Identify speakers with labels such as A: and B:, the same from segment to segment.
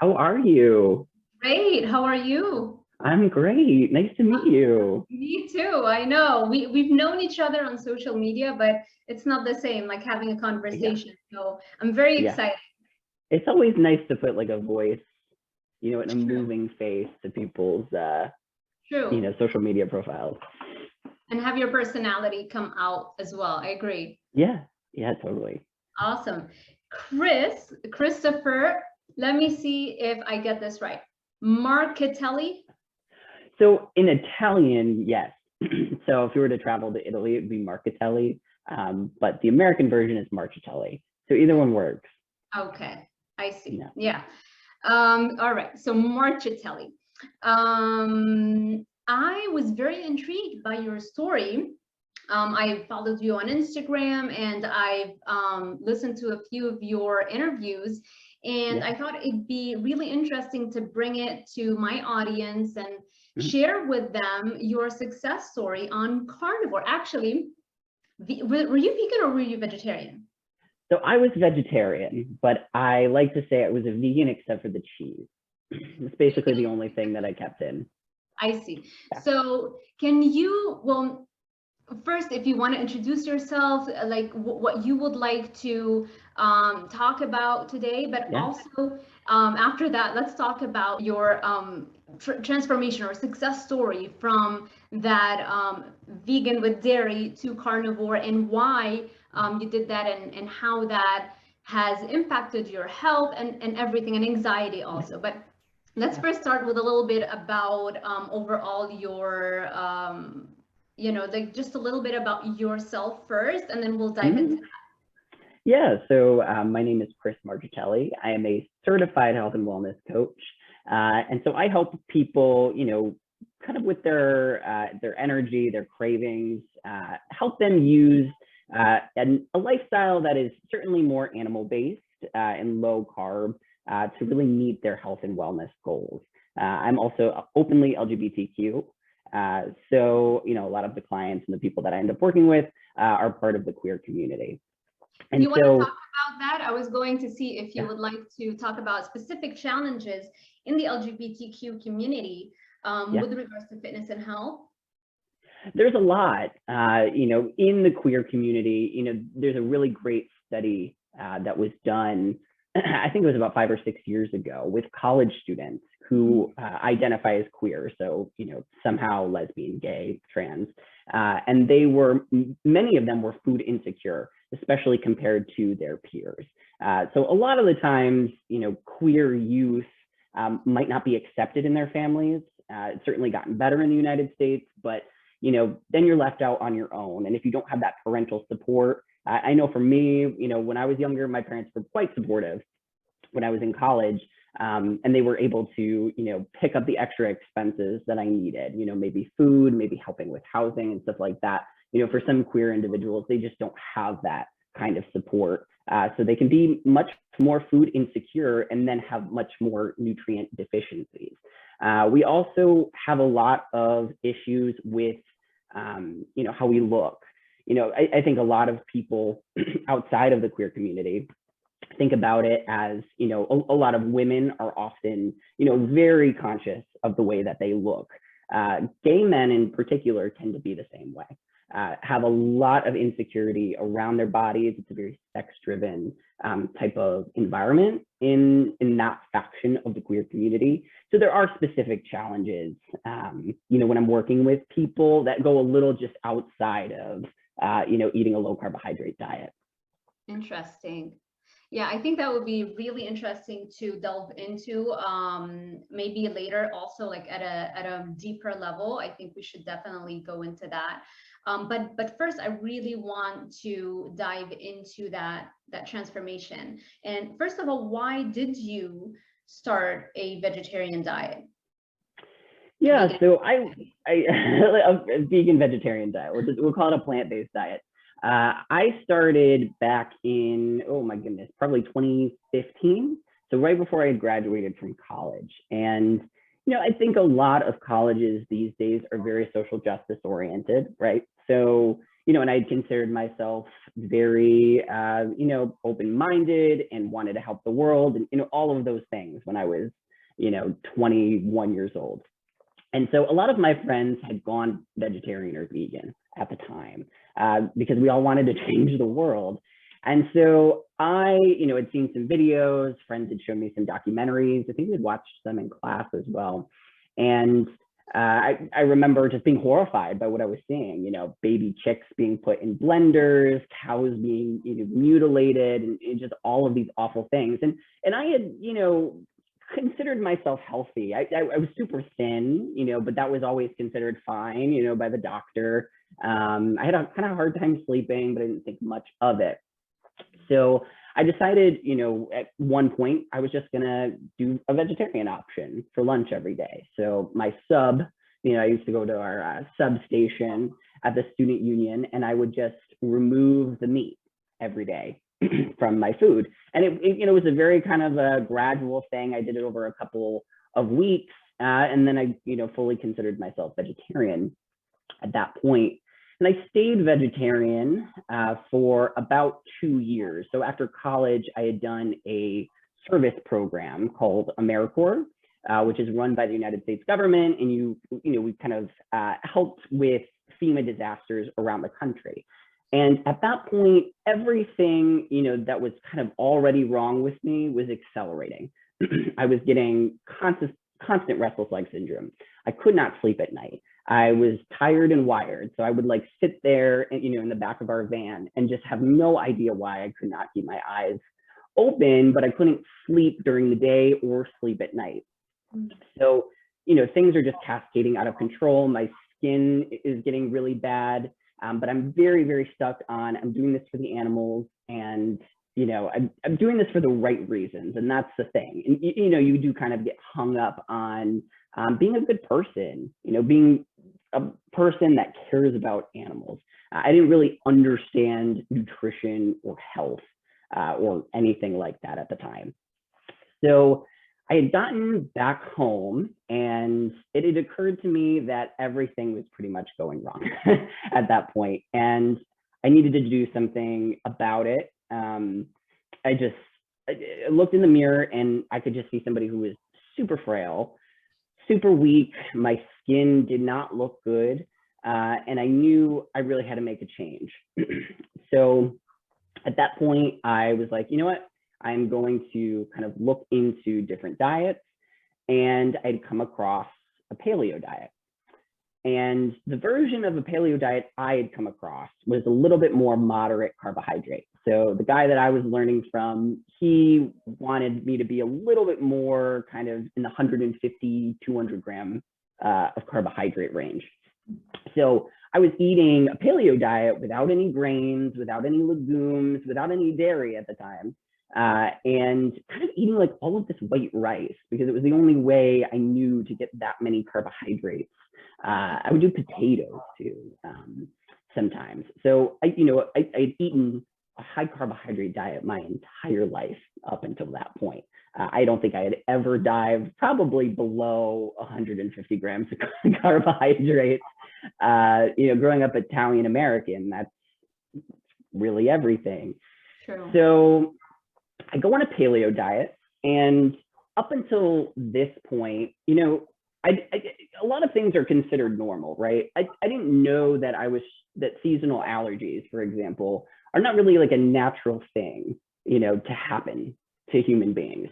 A: How are you?
B: Great. How are you?
A: I'm great. Nice to meet you.
B: Me too. I know we've known each other on social media, but it's not the same like having a
A: Yeah,
B: conversation. So I'm very
A: yeah.
B: excited.
A: It's always nice to put like a voice, and a
B: True.
A: moving face to people's,
B: True.
A: social media profiles.
B: And have your personality come out as well. I agree.
A: Yeah, yeah, totally.
B: Awesome. Christopher, let me see if I get this right. Marchitelli.
A: So in Italian, yes. So if you were to travel to Italy, it'd be Marchitelli, but the American version is Marchitelli. So either one works.
B: Okay, I see.
A: Yeah.
B: Yeah. All right. So Marchitelli. I was very intrigued by your story. I followed you on Instagram and I've listened to a few of your interviews, and
A: Yeah.
B: I thought it'd be really interesting to bring it to my audience and
A: Mhm.
B: share with them your success story on carnivore. Actually, were you vegan or were you vegetarian?
A: So I was vegetarian, but I like to say I was a vegan except for the cheese. It's basically the only thing that I kept in.
B: I see.
A: Yeah.
B: So can you, well, first, if you want to introduce yourself, like what you would like to talk about today, but
A: Yeah.
B: also after that, let's talk about your transformation or success story from that vegan with dairy to carnivore, and why you did that, and how that has impacted your health and everything, and anxiety also. But let's first start with a little bit about overall your like just a little bit about yourself first, and then we'll dive into that.
A: Yeah, so my name is Chris Marchitelli. I am a certified health and wellness coach. And so I help people, kind of with their energy, their cravings, help them use a lifestyle that is certainly more animal-based and low carb to really meet their health and wellness goals. I'm also openly LGBTQ. So, a lot of the clients and the people that I end up working with are part of the queer community. And
B: you want to talk about that? I was going to see if you would like to talk about specific challenges in the LGBTQ community with regards to fitness and health.
A: There's a lot, in the queer community. There's a really great study that was done, I think it was about 5 or 6 years ago, with college students who identify as queer. So, somehow lesbian, gay, trans, and many of them were food insecure, especially compared to their peers. So a lot of the times, queer youth might not be accepted in their families. It's certainly gotten better in the United States, but then you're left out on your own. And if you don't have that parental support, I know for me, when I was younger, my parents were quite supportive when I was in college, and they were able to, pick up the extra expenses that I needed, maybe food, maybe helping with housing and stuff like that. For some queer individuals, they just don't have that kind of support. So they can be much more food insecure and then have much more nutrient deficiencies. We also have a lot of issues with, how we look. I think a lot of people outside of the queer community think about it as, a lot of women are often, very conscious of the way that they look. Gay men in particular tend to be the same way, have a lot of insecurity around their bodies. It's a very sex-driven type of environment in that faction of the queer community. So there are specific challenges, when I'm working with people that go a little just outside of, eating a low carbohydrate diet.
B: Interesting. Yeah, I think that would be really interesting to delve into maybe later, also like at a deeper level. I think we should definitely go into that. But first, I really want to dive into that transformation. And first of all, why did you start a vegetarian diet?
A: Yeah, so I a vegan vegetarian diet. We'll call it a plant-based diet. I started back in, oh my goodness, probably 2015. So right before I had graduated from college. And, I think a lot of colleges these days are very social justice oriented, right? So, and I considered myself very, open-minded and wanted to help the world and, all of those things when I was, 21 years old. And so a lot of my friends had gone vegetarian or vegan at the time because we all wanted to change the world. And so I, had seen some videos, friends had shown me some documentaries. I think we'd watched them in class as well. And I remember just being horrified by what I was seeing, baby chicks being put in blenders, cows being mutilated, and just all of these awful things. And I had, considered myself healthy. I was super thin, but that was always considered fine, by the doctor. I had a kind of hard time sleeping, but I didn't think much of it. So I decided, at one point, I was just going to do a vegetarian option for lunch every day. So my sub, I used to go to our substation at the student union, and I would just remove the meat every day from my food. And it was a very kind of a gradual thing. I did it over a couple of weeks. And then I, fully considered myself vegetarian at that point. And I stayed vegetarian for about 2 years. So after college, I had done a service program called AmeriCorps, which is run by the United States government. And we kind of helped with FEMA disasters around the country. And at that point, everything, that was kind of already wrong with me was accelerating. I was getting constant restless leg syndrome. I could not sleep at night. I was tired and wired. So I would sit there, in the back of our van and just have no idea why I could not keep my eyes open, but I couldn't sleep during the day or sleep at night. So, things are just cascading out of control. My skin is getting really bad. But I'm very, very stuck on, I'm doing this for the animals, and, I'm doing this for the right reasons. And that's the thing. And, you do kind of get hung up on being a good person, being a person that cares about animals. I didn't really understand nutrition or health or anything like that at the time. So I had gotten back home, and it had occurred to me that everything was pretty much going wrong at that point, and I needed to do something about it. I looked in the mirror, and I could just see somebody who was super frail, super weak. My skin did not look good, and I knew I really had to make a change. So at that point, I was like, you know what? I'm going to kind of look into different diets, and I'd come across a paleo diet. And the version of a paleo diet I had come across was a little bit more moderate carbohydrate. So the guy that I was learning from, he wanted me to be a little bit more kind of in the 150, 200 gram of carbohydrate range. So I was eating a paleo diet without any grains, without any legumes, without any dairy at the time. And kind of eating all of this white rice because it was the only way I knew to get that many carbohydrates. I would do potatoes too sometimes. So I'd eaten a high carbohydrate diet my entire life up until that point. I don't think I had ever dived probably below 150 grams of carbohydrates. Growing up Italian American, that's really everything.
B: True. So
A: I go on a paleo diet, and up until this point, a lot of things are considered normal, right? I didn't know that that seasonal allergies, for example, are not really a natural thing, to happen to human beings.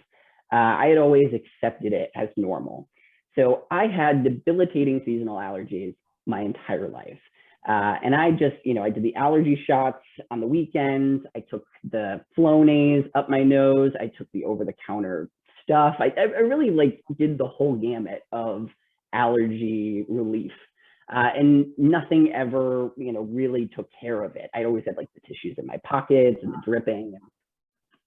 A: I had always accepted it as normal. So I had debilitating seasonal allergies my entire life. And I just, I did the allergy shots on the weekends. I took the Flonase up my nose. I took the over-the-counter stuff. I really did the whole gamut of allergy relief. And nothing ever, really took care of it. I always had the tissues in my pockets and the dripping and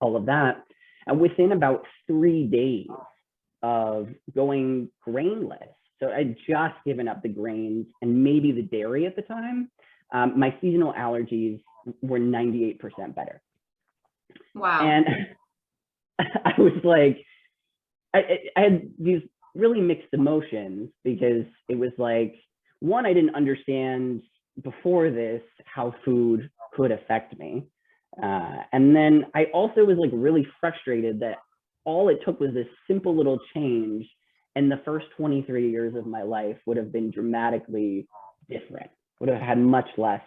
A: all of that. And within about 3 days of going grainless, so I'd just given up the grains and maybe the dairy at the time, my seasonal allergies were 98% better.
B: Wow.
A: And I was I had these really mixed emotions because it was one, I didn't understand before this how food could affect me. And then I also was like really frustrated that all it took was this simple little change, and the first 23 years of my life would have been dramatically different, would have had much less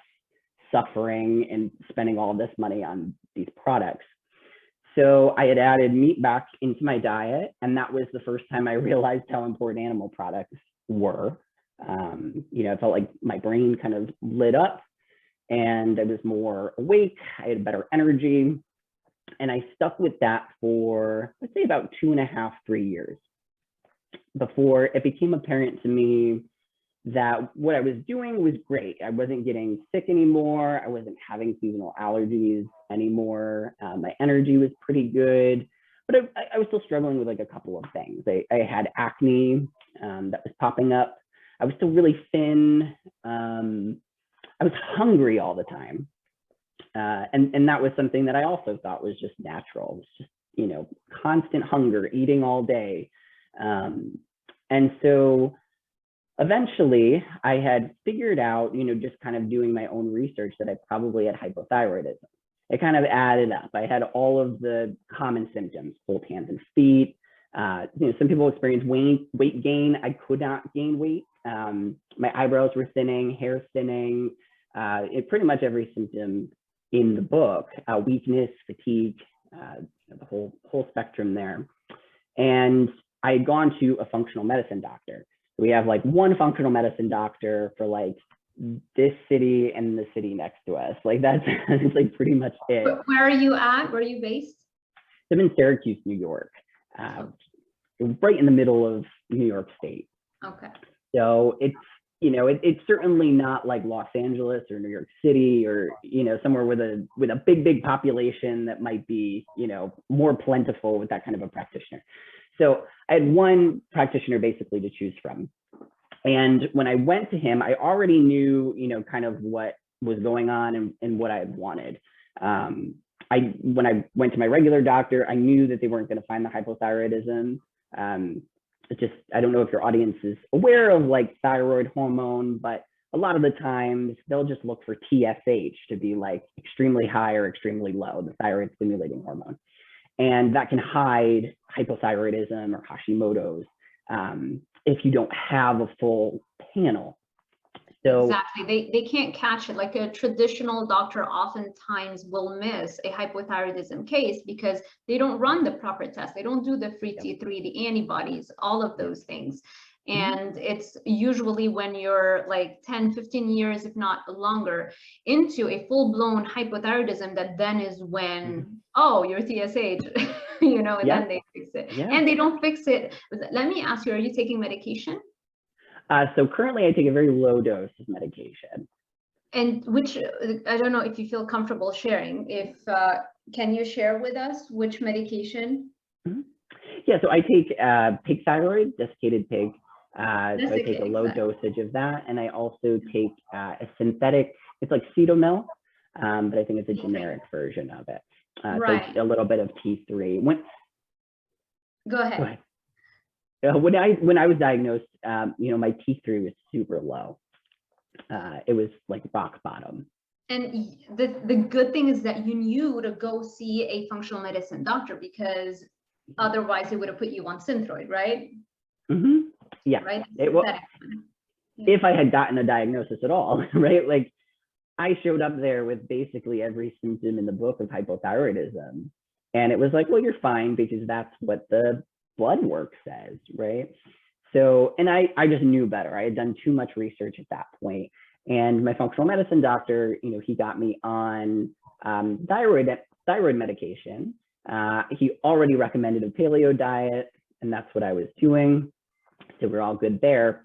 A: suffering and spending all this money on these products. So I had added meat back into my diet, and that was the first time I realized how important animal products were. You know, I felt like my brain kind of lit up and I was more awake, I had better energy. And I stuck with that for, let's say, about 2.5, 3 years before it became apparent to me that what I was doing was great. I wasn't getting sick anymore. I wasn't having seasonal allergies anymore. My energy was pretty good, but I was still struggling with like a couple of things. I had acne that was popping up. I was still really thin. I was hungry all the time. And that was something that I also thought was just natural. It was just, you know, constant hunger, eating all day. And so eventually I had figured out, you know, just kind of doing my own research, that I probably had hypothyroidism. It kind of added up. I had all of the common symptoms: cold hands and feet. You know, some people experience weight gain. I could not gain weight. My eyebrows were thinning, hair thinning, pretty much every symptom in the book, weakness, fatigue, the whole spectrum there. And I had gone to a functional medicine doctor. We have like one functional medicine doctor for like this city and the city next to us. Like that's like pretty much it.
B: Where are you at? Where are you based?
A: I'm in Syracuse, New York, right in the middle of New York State.
B: Okay.
A: So it's, you know, it's certainly not like Los Angeles or New York City or, you know, somewhere with a big population that might be, you know, more plentiful with that kind of a practitioner. So I had one practitioner basically to choose from. And when I went to him, I already knew, you know, kind of what was going on and what I had wanted. When I went to my regular doctor, I knew that they weren't going to find the hypothyroidism. It's just, I don't know if your audience is aware of like thyroid hormone, but a lot of the times they'll just look for TSH to be like extremely high or extremely low, the thyroid stimulating hormone. And that can hide hypothyroidism or Hashimoto's if you don't have a full panel. So
B: exactly, they can't catch it. Like a traditional doctor oftentimes will miss a hypothyroidism case because they don't run the proper test. They don't do the free T3, the antibodies, all of those things. And it's usually when you're like 10, 15 years, if not longer, into a full-blown hypothyroidism that then is when, oh, your TSH, you know, and then they fix it. And they don't fix it. Let me ask you, are you taking medication?
A: So currently I take a very low dose of medication.
B: And which, I don't know if you feel comfortable sharing, if, can you share with us which medication?
A: Yeah, so I take pig thyroid, desiccated pig. So I take a low dosage of that. And I also take a synthetic, it's like Cetomil, but I think it's a generic version of it.
B: Right.
A: So it's a little bit of T3.
B: Go ahead.
A: When I was diagnosed, you know, my T3 was super low. It was like rock bottom. And
B: the good thing is that you knew to go see a functional medicine doctor, because otherwise it would have put you on Synthroid, right?
A: Yeah.
B: Right.
A: If I had gotten a diagnosis at all, right? Like I showed up there with basically every symptom in the book of hypothyroidism. And it was like, well, you're fine because that's what the blood work says, right? So, and I just knew better. I had done too much research at that point. And my functional medicine doctor, you know, he got me on thyroid medication. He already recommended a paleo diet, and that's what I was doing. So we're all good there.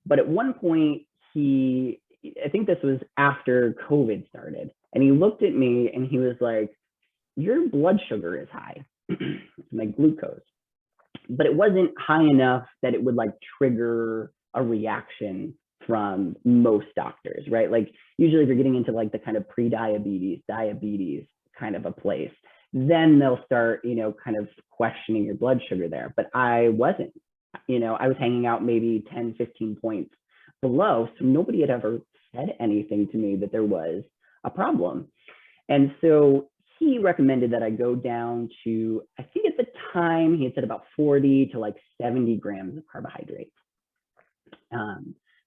A: But at one point, I think this was after COVID started, and he looked at me and he was like, your blood sugar is high, my glucose. But it wasn't high enough that it would like trigger a reaction from most doctors, right? Like usually if you're getting into like the kind of pre-diabetes, diabetes kind of a place, then they'll start, you know, kind of questioning your blood sugar there. But I wasn't, you know, I was hanging out maybe 10, 15 points below. So nobody had ever said anything to me that there was a problem. And so he recommended that I go down to, I think at the time he had said about 40 to like 70 grams of carbohydrates,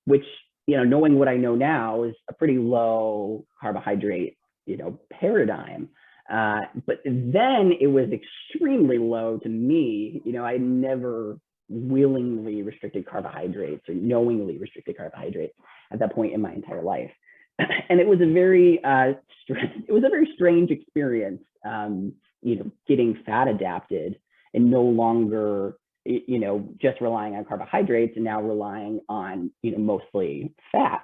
A: which, you know, knowing what I know now is a pretty low carbohydrate, you know, paradigm. But then it was extremely low to me. You know, I never willingly restricted carbohydrates or knowingly restricted carbohydrates at that point in my entire life. And it was a very strange experience, you know, getting fat adapted and no longer, you know, just relying on carbohydrates and now relying on, you know, mostly fat.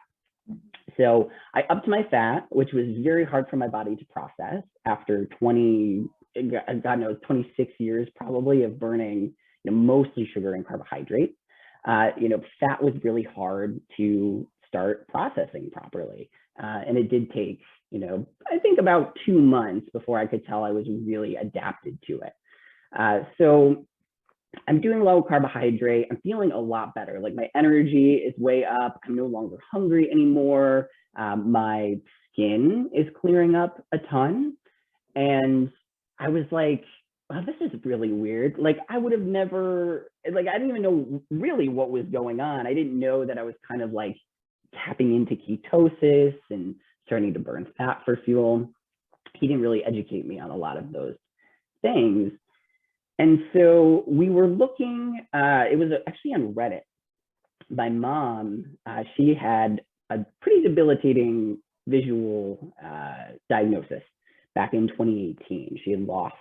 A: So I upped my fat, which was very hard for my body to process after 26 years probably of burning, you know, mostly sugar and carbohydrates. You know, fat was really hard to start processing properly. And it did take, you know, I think about 2 months before I could tell I was really adapted to it. So I'm doing low carbohydrate. I'm feeling a lot better. Like my energy is way up. I'm no longer hungry anymore. My skin is clearing up a ton. And I was like, wow, this is really weird. Like I would have never, like, I didn't even know really what was going on. I didn't know that I was kind of like tapping into ketosis and starting to burn fat for fuel. He didn't really educate me on a lot of those things. And so we were looking, it was actually on Reddit. My mom, she had a pretty debilitating visual diagnosis back in 2018. She had lost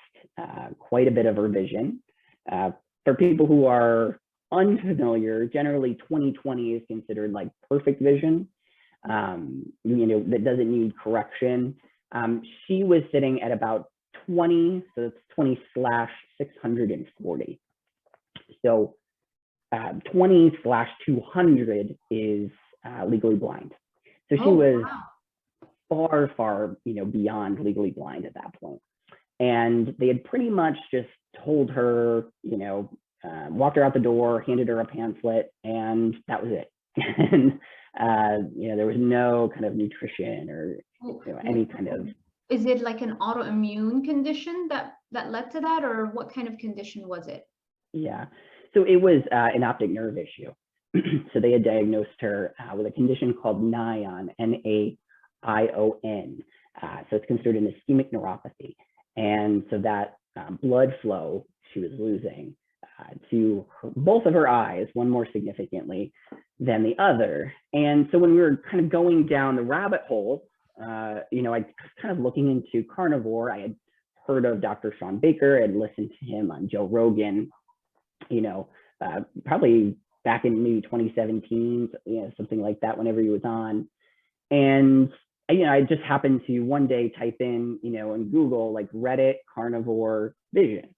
A: quite a bit of her vision. For people who are unfamiliar, generally 20/20 is considered like perfect vision, you know, that doesn't need correction. She was sitting at about 20, so it's 20/640. So 20/200 is legally blind. So she was far, you know, beyond legally blind at that point. And they had pretty much just told her, you know, walked her out the door, handed her a pamphlet, and that was it. And you know, there was no kind of nutrition or, you know, any kind of.
B: Is it like an autoimmune condition that led to that, or what kind of condition was it?
A: Yeah, so it was an optic nerve issue. So they had diagnosed her with a condition called NAION, NAION. So it's considered an ischemic neuropathy. And so that blood flow she was losing to both of her eyes, one more significantly than the other. And so when we were kind of going down the rabbit hole, you know, I was kind of looking into carnivore. I had heard of Dr. Sean Baker and listened to him on Joe Rogan, you know, probably back in maybe 2017, you know, something like that, whenever he was on. And, you know, I just happened to one day type in, you know, in Google, like Reddit carnivore vision,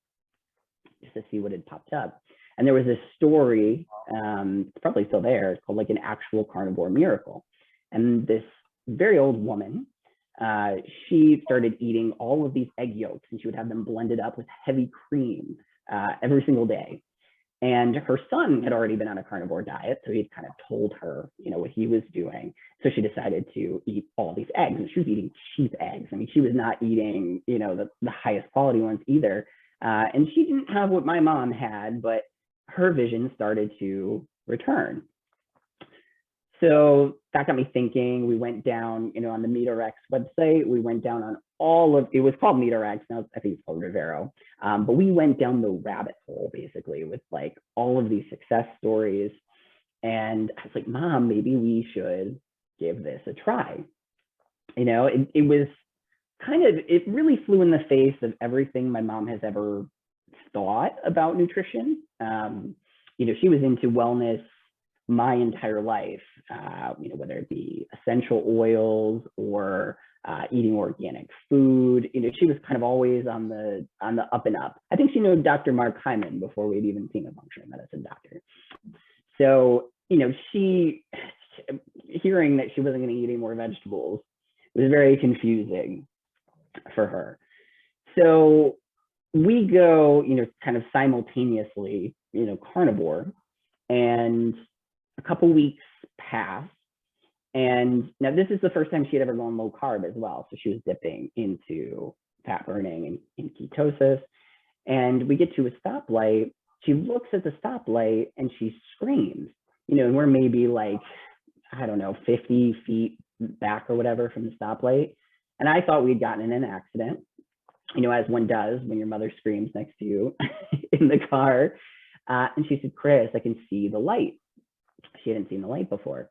A: just to see what had popped up. And there was this story, it's probably still there, it's called like an actual carnivore miracle. And this very old woman, she started eating all of these egg yolks, and she would have them blended up with heavy cream every single day. And her son had already been on a carnivore diet, so he'd kind of told her, you know, what he was doing. So she decided to eat all these eggs, and she was eating cheap eggs. I mean, she was not eating, you know, the highest quality ones either. And she didn't have what my mom had, but her vision started to return. So that got me thinking. We went down, you know, on the MeatRx website. We went down on all of, it was called MeatRx, now I think it's called Vivero. But we went down the rabbit hole basically with like all of these success stories. And I was like, Mom, maybe we should give this a try. You know, it was kind of, it really flew in the face of everything my mom has ever thought about nutrition. You know, she was into wellness my entire life, you know, whether it be essential oils or eating organic food. You know, she was kind of always on the up and up. I think she knew Dr. Mark Hyman before we'd even seen a functional medicine doctor. So, you know, she, hearing that she wasn't going to eat any more vegetables was very confusing for her. So we go, you know, kind of simultaneously, you know, carnivore, and a couple weeks pass, And now this is the first time she had ever gone low carb as well. So she was dipping into fat burning and in ketosis. And we get to a stoplight. She looks at the stoplight and she screams, and we're maybe like, I don't know, 50 feet back or whatever from the stoplight. And I thought we'd gotten in an accident, as one does when your mother screams next to you in the car. And she said, Chris, I can see the light. She hadn't seen the light before.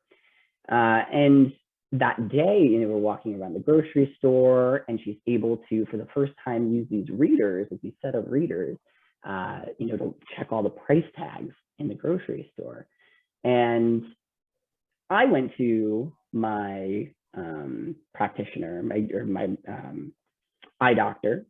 A: And that day, we're walking around the grocery store and she's able to, for the first time, use these readers, these set of readers, to check all the price tags in the grocery store. And I went to my practitioner, my eye doctor,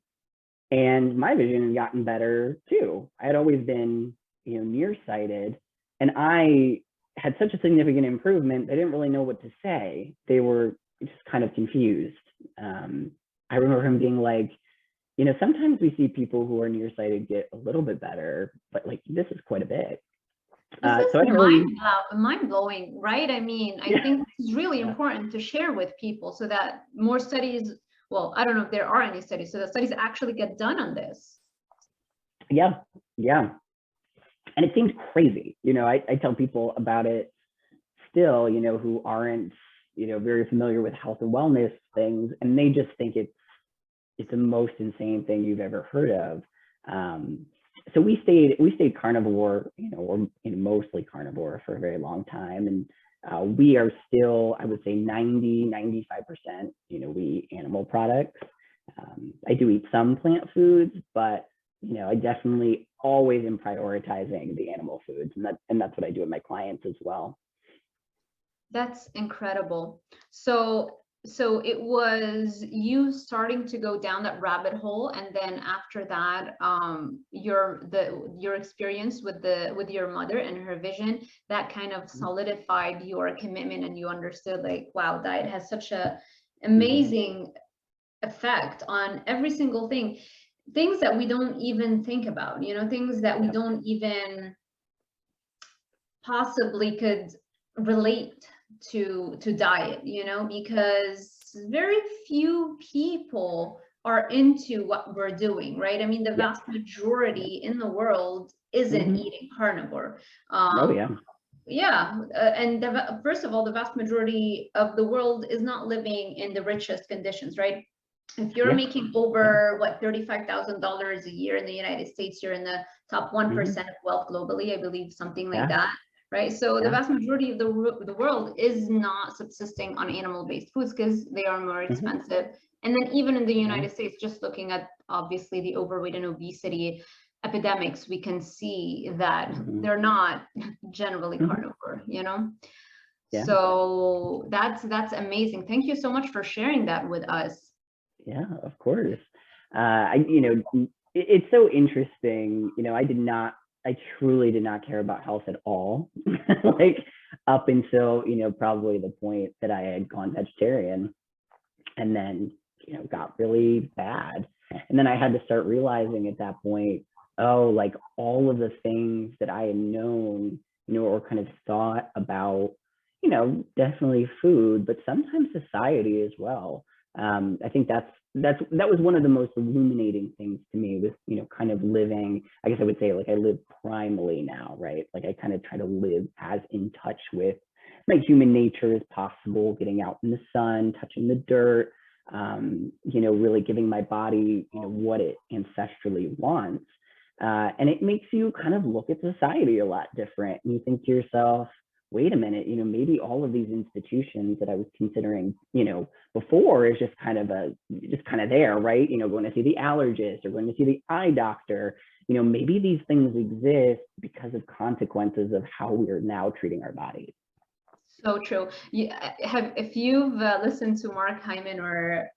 A: and my vision had gotten better too. I had always been, nearsighted, and I had such a significant improvement. They didn't really know what to say. They were just kind of confused. I remember him being like, sometimes we see people who are nearsighted get a little bit better, but like this is quite a bit.
B: So I didn't really mind-blowing, right? I mean, I think this is really important to share with people so that more studies, well, I don't know if there are any studies, so that studies actually get done on this.
A: Yeah. And it seems crazy. I tell people about it still, who aren't, very familiar with health and wellness things, and they just think it's the most insane thing you've ever heard of. So we stayed carnivore, or mostly carnivore for a very long time. And we are still, I would say 95%, we eat animal products. I do eat some plant foods, but, I definitely always am prioritizing the animal foods. And that's what I do with my clients as well.
B: That's incredible. So it was you starting to go down that rabbit hole, and then after that, your experience with your mother and her vision, that kind of solidified your commitment, and you understood like, wow, diet has such a amazing effect on every single thing, things that we don't even think about, things that we don't even possibly could relate to diet, because very few people are into what we're doing, right? I mean, the vast majority in the world isn't eating carnivore. And first of all, the vast majority of the world is not living in the richest conditions, right? If you're making over $35,000 a year in the United States, you're in the top 1% of wealth globally, I believe, something like that. Right. So the vast majority of the world is not subsisting on animal-based foods because they are more expensive. And then even in the United States, just looking at obviously the overweight and obesity epidemics, we can see that they're not generally carnivore, So that's amazing. Thank you so much for sharing that with us.
A: Yeah, of course. It's so interesting. I truly did not care about health at all, like up until, probably the point that I had gone vegetarian, and then, got really bad. And then I had to start realizing at that point, like all of the things that I had known, or kind of thought about, definitely food, but sometimes society as well. I think that was one of the most illuminating things to me, was, kind of living, I guess I would say, like I live primally now, right? Like I kind of try to live as in touch with my human nature as possible, getting out in the sun, touching the dirt, really giving my body, what it ancestrally wants. And it makes you kind of look at society a lot different. And you think to yourself, wait a minute, maybe all of these institutions that I was considering, before is just kind of there, right? Going to see the allergist or going to see the eye doctor, maybe these things exist because of consequences of how we are now treating our bodies.
B: So true. If you've listened to Mark Hyman or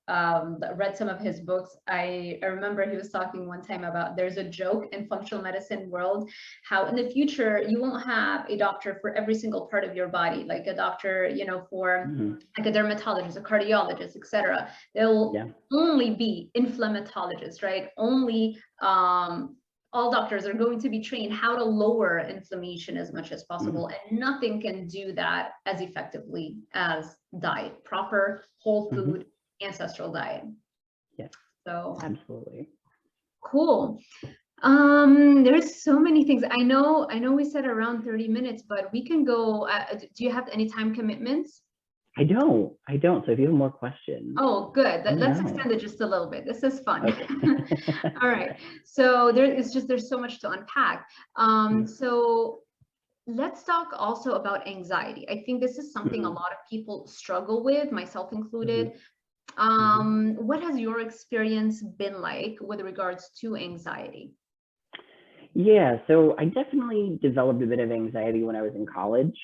B: read some of his books, I remember he was talking one time about there's a joke in functional medicine world, how in the future you won't have a doctor for every single part of your body, like a doctor, for like a dermatologist, a cardiologist, etc. They'll only be inflammatologists, right? Only all doctors are going to be trained how to lower inflammation as much as possible, and nothing can do that as effectively as diet, proper whole food ancestral diet.
A: Yes,
B: so
A: absolutely.
B: Cool. There's so many things. I know we said around 30 minutes, but we can go. Do you have any time commitments?
A: I don't. So if you have more questions.
B: Oh, good. Let's extend it just a little bit. This is fun.
A: Okay.
B: All right. So there's so much to unpack. So let's talk also about anxiety. I think this is something a lot of people struggle with, myself included. What has your experience been like with regards to anxiety?
A: Yeah, so I definitely developed a bit of anxiety when I was in college.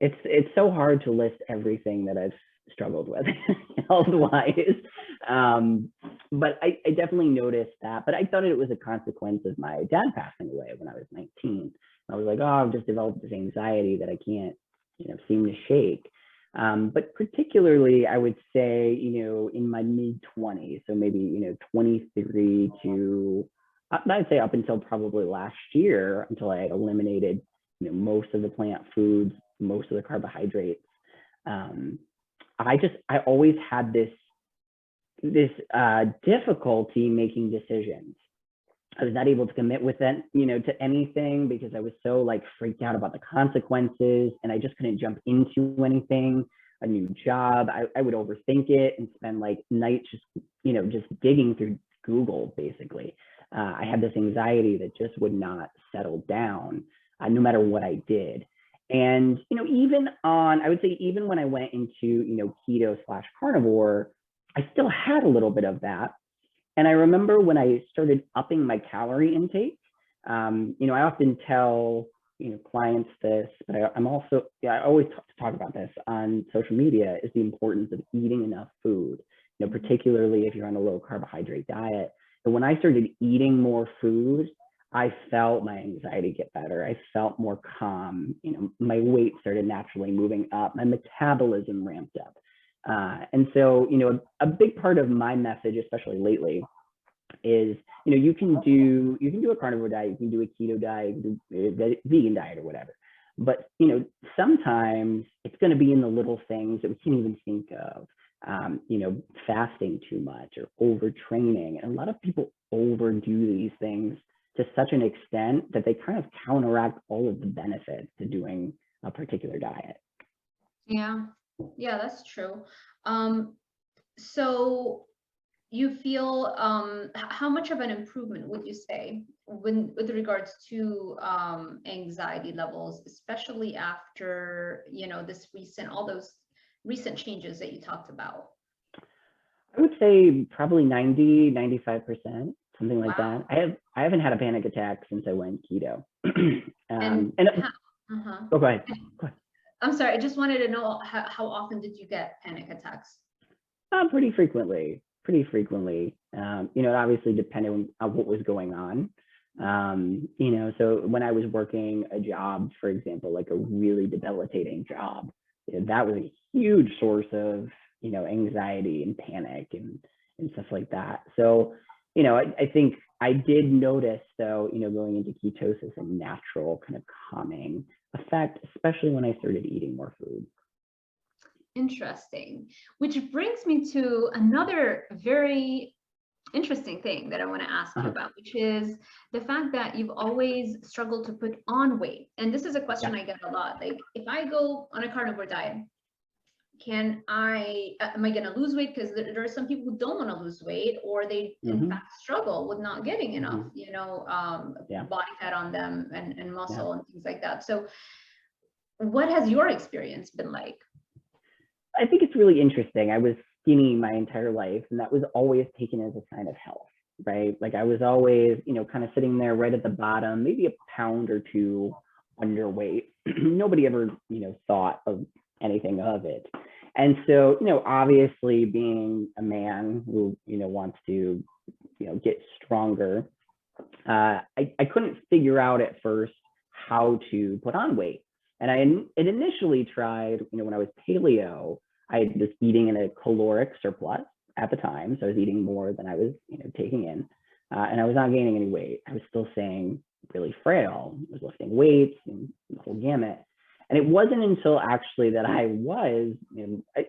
A: It's so hard to list everything that I've struggled with health-wise. But I definitely noticed that, but I thought it was a consequence of my dad passing away when I was 19. I was like, oh, I've just developed this anxiety that I can't, seem to shake. But particularly, I would say, in my mid-20s, so maybe, 23 to, I'd say up until probably last year, until I had eliminated, most of the plant foods, most of the carbohydrates. I always had this difficulty making decisions. I was not able to commit with that, to anything because I was so freaked out about the consequences, and I just couldn't jump into anything, a new job. I would overthink it and spend nights just digging through Google, basically. I had this anxiety that just would not settle down, no matter what I did. And, I would say even when I went into, keto/carnivore, I still had a little bit of that. And I remember when I started upping my calorie intake, I often tell, clients this, but I always talk about this on social media, is the importance of eating enough food, particularly if you're on a low carbohydrate diet. And when I started eating more food, I felt my anxiety get better. I felt more calm. My weight started naturally moving up. My metabolism ramped up. And so, a big part of my message, especially lately, is, you can do a carnivore diet, you can do a keto diet, you can do a vegan diet or whatever. But, sometimes it's going to be in the little things that we can't even think of. Fasting too much or overtraining. And a lot of people overdo these things to such an extent that they kind of counteract all of the benefits to doing a particular diet.
B: Yeah, that's true. So you feel, how much of an improvement would you say with regards to anxiety levels, especially after, all those recent changes that you talked about?
A: I would say probably 95%, something like that. I haven't had a panic attack since I went keto.
B: Go
A: ahead.
B: I'm sorry, I just wanted to know how often did you get panic attacks?
A: Pretty frequently. Obviously depending on what was going on. So when I was working a job, for example, like a really debilitating job, that was a huge source of, anxiety and panic and stuff like that. So, I think I did notice, though, going into ketosis, a natural kind of calming effect, especially when I started eating more food.
B: Interesting. Which brings me to another very interesting thing that I want to ask you about, which is the fact that you've always struggled to put on weight. And this is a question I get a lot. Like, if I go on a carnivore diet, am I going to lose weight? Because there are some people who don't want to lose weight, or they in fact struggle with not getting enough, body fat on them and muscle and things like that. So what has your experience been like?
A: I think it's really interesting. I was skinny my entire life, and that was always taken as a sign of health, right? Like I was always, kind of sitting there right at the bottom, maybe a pound or two underweight. Nobody ever, thought of anything of it. And so, obviously being a man who, wants to, get stronger, I couldn't figure out at first how to put on weight. And I initially tried, when I was paleo, I was eating in a caloric surplus at the time. So I was eating more than I was, taking in. and I was not gaining any weight. I was still staying really frail. I was lifting weights and the whole gamut. And it wasn't until actually that I was,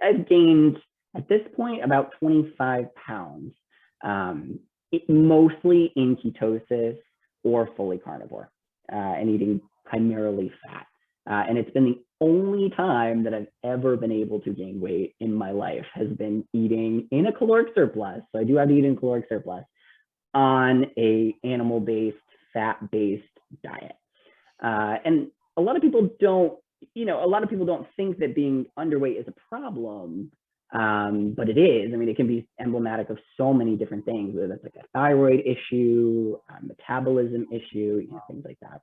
A: I've gained at this point about 25 pounds, mostly in ketosis or fully carnivore, and eating primarily fat. And it's been the only time that I've ever been able to gain weight in my life has been eating in a caloric surplus. So I do have to eat in caloric surplus on a animal-based, fat-based diet. And a lot of people don't, think that being underweight is a problem, but it is. I mean, it can be emblematic of so many different things, whether that's like a thyroid issue, a metabolism issue, things like that.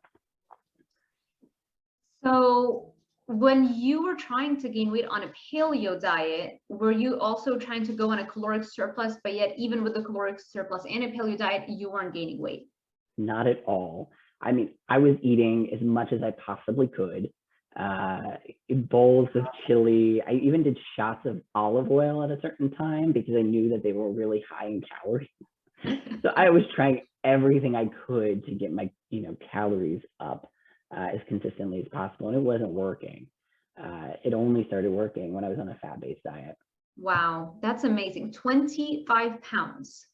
B: So when you were trying to gain weight on a paleo diet, were you also trying to go on a caloric surplus, but yet even with the caloric surplus and a paleo diet, you weren't gaining weight?
A: Not at all. I mean, I was eating as much as I possibly could. Bowls of chili. I even did shots of olive oil at a certain time because I knew that they were really high in calories. So I was trying everything I could to get my, calories up as consistently as possible, and it wasn't working. It only started working when I was on a fat-based diet.
B: Wow, that's amazing. 25 pounds.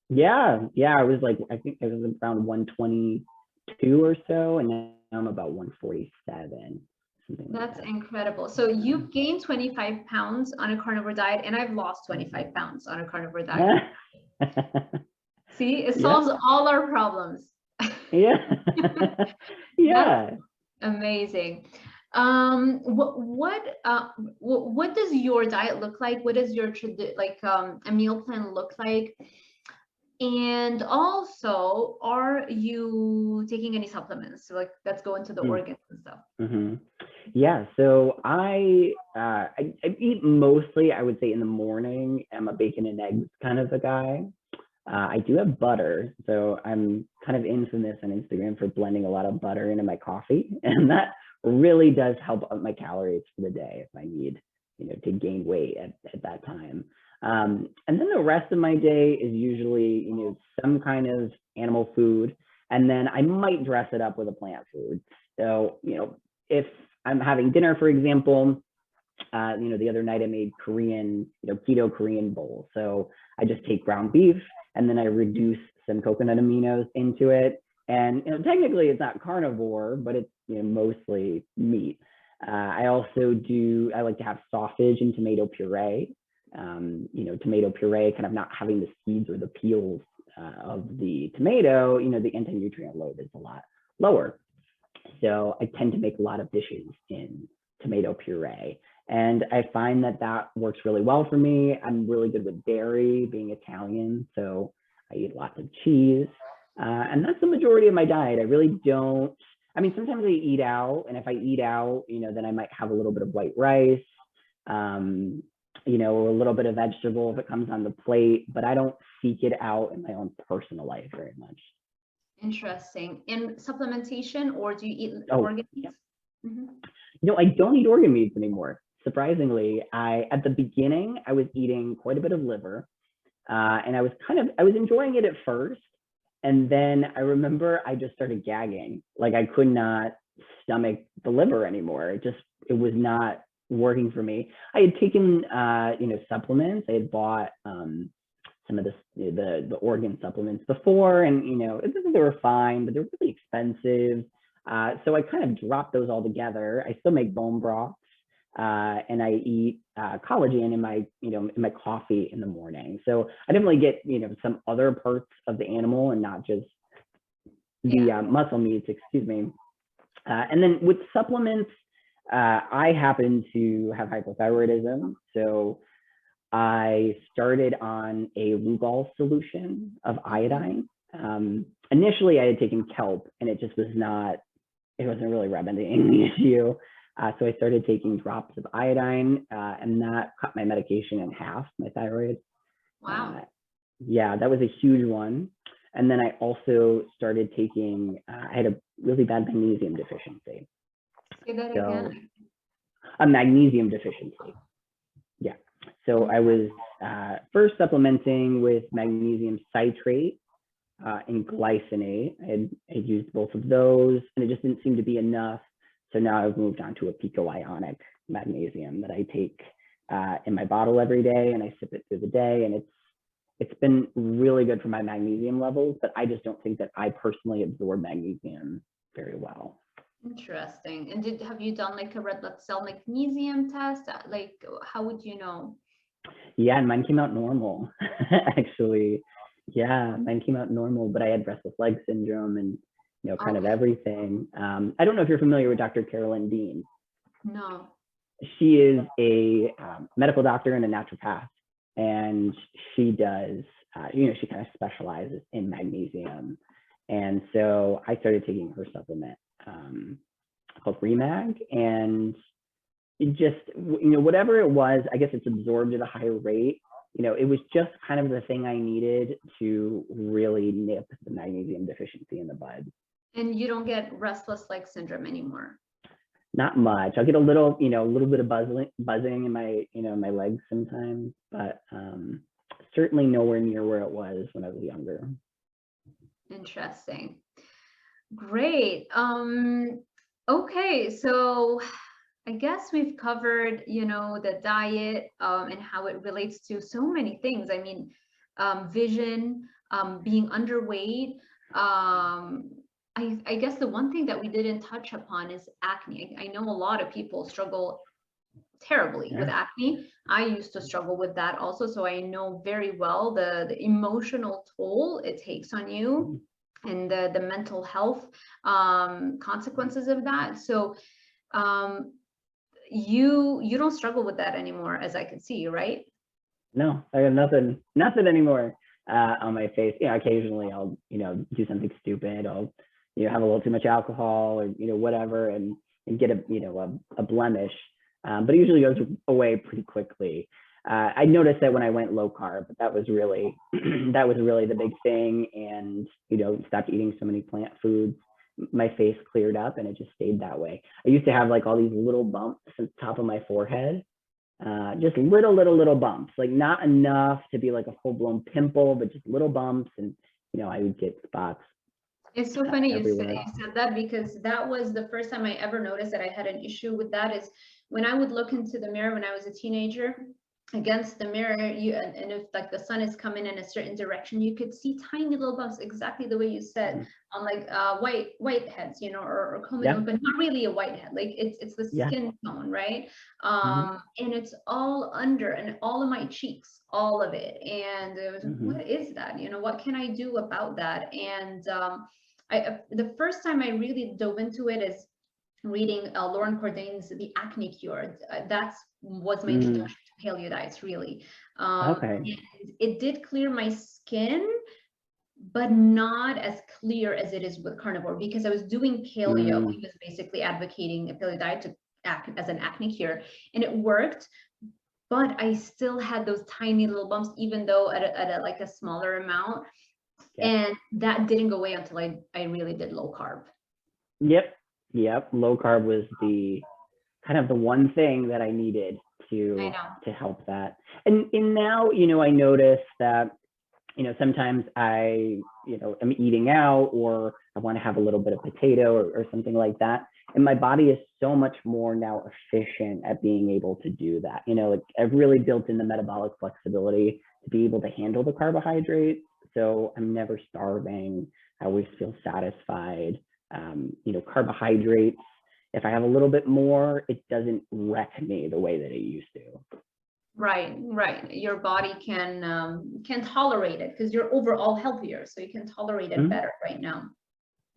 A: Yeah, I was like, I think I was around 122 or so, and now I'm about 147.
B: That's incredible. So you've gained 25 pounds on a carnivore diet, and I've lost 25 pounds on a carnivore diet. See, it solves all our problems.
A: Yeah.
B: That's amazing. What does your diet look like? What does your a meal plan look like? And also, are you taking any supplements? So, like, let's go into the organs and stuff.
A: Yeah, so I eat mostly, I would say, in the morning. I'm a bacon and eggs kind of a guy. I do have butter, so I'm kind of infamous on Instagram for blending a lot of butter into my coffee, and that really does help up my calories for the day if I need, to gain weight at that time. And then the rest of my day is usually, some kind of animal food, and then I might dress it up with a plant food. So, if I'm having dinner, for example, the other night I made Korean, keto Korean bowl. So I just take ground beef and then I reduce some coconut aminos into it. And, technically it's not carnivore, but it's, mostly meat. I like to have sausage and tomato puree. Tomato puree kind of not having the seeds or the peels of the tomato, the anti-nutrient load is a lot lower. So I tend to make a lot of dishes in tomato puree. And I find that works really well for me. I'm really good with dairy, being Italian. So I eat lots of cheese. And that's the majority of my diet. I really don't, sometimes I eat out. And if I eat out, then I might have a little bit of white rice, or a little bit of vegetable if it comes on the plate. But I don't seek it out in my own personal life very much.
B: Interesting. And supplementation, or do you eat organ meats?
A: Yeah. I don't eat organ meats anymore. Surprisingly, at the beginning, I was eating quite a bit of liver, and I was enjoying it at first. And then I remember I just started gagging. Like I could not stomach the liver anymore. It was not working for me. I had taken, supplements. I had bought some of the organ supplements before, and they were fine, but they're really expensive. So I kind of dropped those all together. I still make bone broths, and I eat collagen in my coffee in the morning. So I definitely get some other parts of the animal and not just the muscle meats. Excuse me. And then with supplements, I happen to have hypothyroidism, so I started on a Lugol solution of iodine. Initially, I had taken kelp, and it wasn't really remedying the issue. So I started taking drops of iodine, and that cut my medication in half, my thyroid.
B: Wow.
A: That was a huge one. And then I also started taking, I had a really bad magnesium deficiency.
B: Say that again.
A: A magnesium deficiency. Yeah. So I was first supplementing with magnesium citrate, and glycinate. I had used both of those, and it just didn't seem to be enough. So now I've moved on to a pico-ionic magnesium that I take in my bottle every day, and I sip it through the day, and it's been really good for my magnesium levels, but I just don't think that I personally absorb magnesium very well.
B: Interesting. And have you done like a red blood cell magnesium test? Like, how would you know?
A: Yeah, and mine came out normal, actually. Yeah, mine came out normal, but I had restless leg syndrome and, kind of everything. I don't know if you're familiar with Dr. Carolyn Dean.
B: No.
A: She is a medical doctor and a naturopath, and she does, she kind of specializes in magnesium. And so I started taking her supplement called Remag, and it just, whatever it was, I guess it's absorbed at a higher rate. It was just kind of the thing I needed to really nip the magnesium deficiency in the bud.
B: And you don't get restless leg syndrome anymore?
A: Not much. I'll get a little bit of buzzing in my, my legs sometimes, but certainly nowhere near where it was when I was younger.
B: Interesting. Great. Okay, so I guess we've covered, the diet and how it relates to so many things. I mean, vision, being underweight. I guess the one thing that we didn't touch upon is acne. I know a lot of people struggle terribly with acne. I used to struggle with that also, so I know very well the emotional toll it takes on you and the mental health consequences of that. So you don't struggle with that anymore, as I can see, right?
A: No, I have nothing anymore on my face. Occasionally I'll do something stupid. I'll have a little too much alcohol or whatever, and get a blemish, but it usually goes away pretty quickly. I noticed that when I went low carb, that was really the big thing, and stopped eating so many plant foods. My face cleared up, and it just stayed that way. I used to have like all these little bumps at the top of my forehead, just little bumps, like not enough to be like a full-blown pimple, but just little bumps, and I would get spots.
B: It's so funny you said that, because that was the first time I ever noticed that I had an issue with that. Is when I would look into the mirror when I was a teenager, against the mirror, and if like the sun is coming in a certain direction, you could see tiny little bumps, exactly the way you said, on like white heads, or coming, but not really a white head. Like it's the skin tone, right? And it's all under, and all of my cheeks, all of it. And it was, what is that? What can I do about that? And the first time I really dove into it is reading Lauren Cordain's The Acne Cure. That was my introduction to paleo diets, really. And it did clear my skin, but not as clear as it is with carnivore, because I was doing paleo. He was basically advocating a paleo diet to act as an acne cure, and it worked. But I still had those tiny little bumps, even though at a smaller amount. And that didn't go away until I really did low carb.
A: Yep. Low carb was the kind of the one thing that I needed to help that. And now, I notice that, sometimes I, am eating out, or I want to have a little bit of potato or something like that. And my body is so much more now efficient at being able to do that. Like I've really built in the metabolic flexibility to be able to handle the carbohydrates. So I'm never starving. I always feel satisfied. Carbohydrates, if I have a little bit more, it doesn't wreck me the way that it used to.
B: Right. Your body can tolerate it, because you're overall healthier, so you can tolerate it better right now.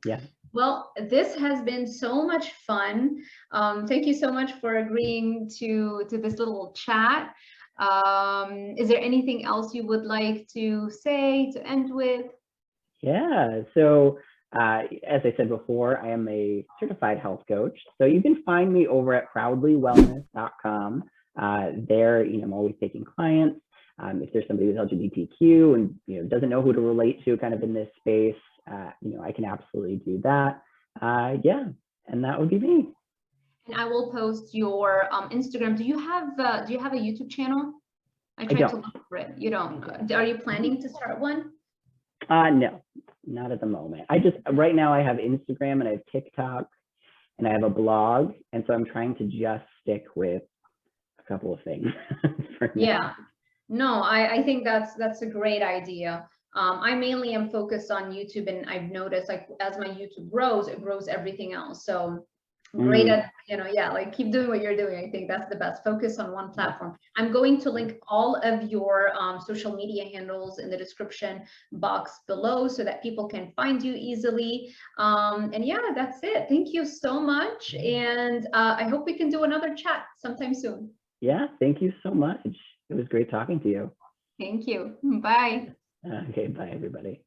A: Yeah.
B: Well, this has been so much fun. Thank you so much for agreeing to this little chat. Is there anything else you would like to say to end with? Yeah.
A: So as I said before, I am a certified health coach. So you can find me over at proudlywellness.com. There, I'm always taking clients. If there's somebody who's LGBTQ and doesn't know who to relate to kind of in this space, I can absolutely do that. And that would be me.
B: And I will post your Instagram. Do you have a YouTube channel? I tried to look for it. You don't. Are you planning to start one?
A: No, Not at the moment. Right now I have Instagram and I have TikTok and I have a blog. And so I'm trying to just stick with a couple of things for now.
B: Yeah, no, I think that's a great idea. I mainly am focused on YouTube, and I've noticed like as my YouTube grows, it grows everything else. So great at, yeah, like keep doing what you're doing. I think that's the best. Focus on one platform. I'm going to link all of your social media handles in the description box below so that people can find you easily. And yeah, that's it. Thank you so much. And I hope we can do another chat sometime soon.
A: Yeah, thank you so much. It was great talking to you.
B: Thank you. Bye.
A: Okay, bye everybody.